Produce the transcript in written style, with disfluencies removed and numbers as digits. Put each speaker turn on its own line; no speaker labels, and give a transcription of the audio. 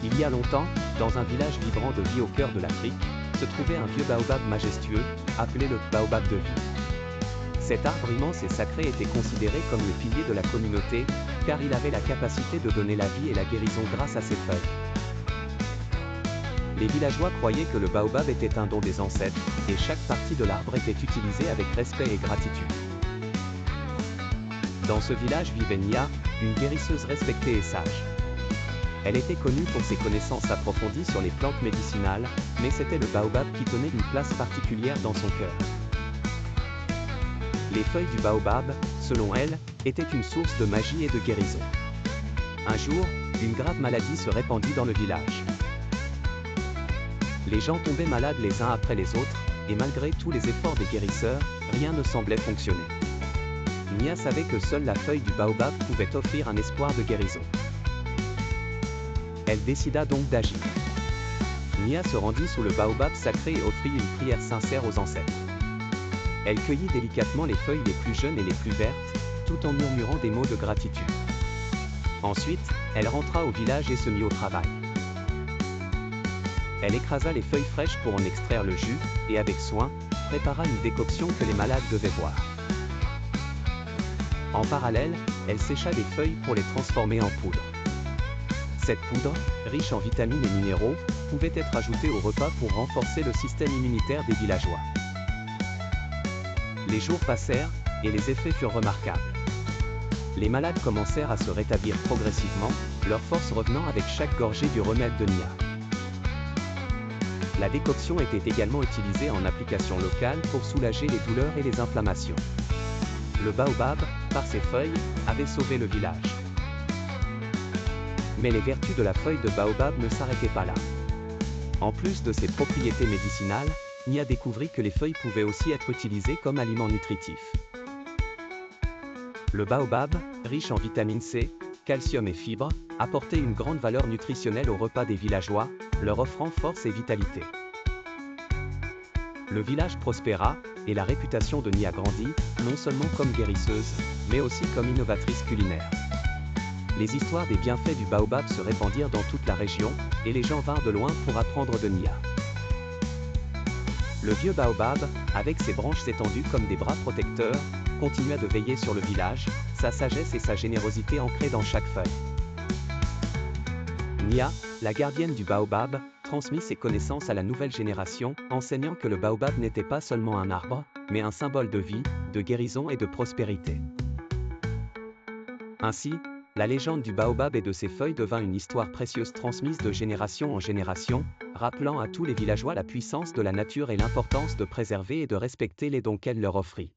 Il y a longtemps, dans un village vibrant de vie au cœur de l'Afrique, se trouvait un vieux baobab majestueux, appelé le baobab de vie. Cet arbre immense et sacré était considéré comme le pilier de la communauté, car il avait la capacité de donner la vie et la guérison grâce à ses feuilles. Les villageois croyaient que le baobab était un don des ancêtres, et chaque partie de l'arbre était utilisée avec respect et gratitude. Dans ce village vivait Nia, une guérisseuse respectée et sage. Elle était connue pour ses connaissances approfondies sur les plantes médicinales, mais c'était le baobab qui tenait une place particulière dans son cœur. Les feuilles du baobab, selon elle, étaient une source de magie et de guérison. Un jour, une grave maladie se répandit dans le village. Les gens tombaient malades les uns après les autres, et malgré tous les efforts des guérisseurs, rien ne semblait fonctionner. Nia savait que seule la feuille du baobab pouvait offrir un espoir de guérison. Elle décida donc d'agir. Nia se rendit sous le baobab sacré et offrit une prière sincère aux ancêtres. Elle cueillit délicatement les feuilles les plus jeunes et les plus vertes, tout en murmurant des mots de gratitude. Ensuite, elle rentra au village et se mit au travail. Elle écrasa les feuilles fraîches pour en extraire le jus, et avec soin, prépara une décoction que les malades devaient boire. En parallèle, elle sécha les feuilles pour les transformer en poudre. Cette poudre, riche en vitamines et minéraux, pouvait être ajoutée au repas pour renforcer le système immunitaire des villageois. Les jours passèrent, et les effets furent remarquables. Les malades commencèrent à se rétablir progressivement, leur force revenant avec chaque gorgée du remède de Nia. La décoction était également utilisée en application locale pour soulager les douleurs et les inflammations. Le baobab, par ses feuilles, avait sauvé le village. Mais les vertus de la feuille de baobab ne s'arrêtaient pas là. En plus de ses propriétés médicinales, Nia découvrit que les feuilles pouvaient aussi être utilisées comme aliment nutritif. Le baobab, riche en vitamine C, calcium et fibres, apportait une grande valeur nutritionnelle aux repas des villageois, leur offrant force et vitalité. Le village prospéra, et la réputation de Nia grandit, non seulement comme guérisseuse, mais aussi comme innovatrice culinaire. Les histoires des bienfaits du baobab se répandirent dans toute la région, et les gens vinrent de loin pour apprendre de Nia. Le vieux baobab, avec ses branches étendues comme des bras protecteurs, continua de veiller sur le village, sa sagesse et sa générosité ancrées dans chaque feuille. Nia, la gardienne du baobab, transmit ses connaissances à la nouvelle génération, enseignant que le baobab n'était pas seulement un arbre, mais un symbole de vie, de guérison et de prospérité. Ainsi, la légende du baobab et de ses feuilles devint une histoire précieuse transmise de génération en génération, rappelant à tous les villageois la puissance de la nature et l'importance de préserver et de respecter les dons qu'elle leur offrit.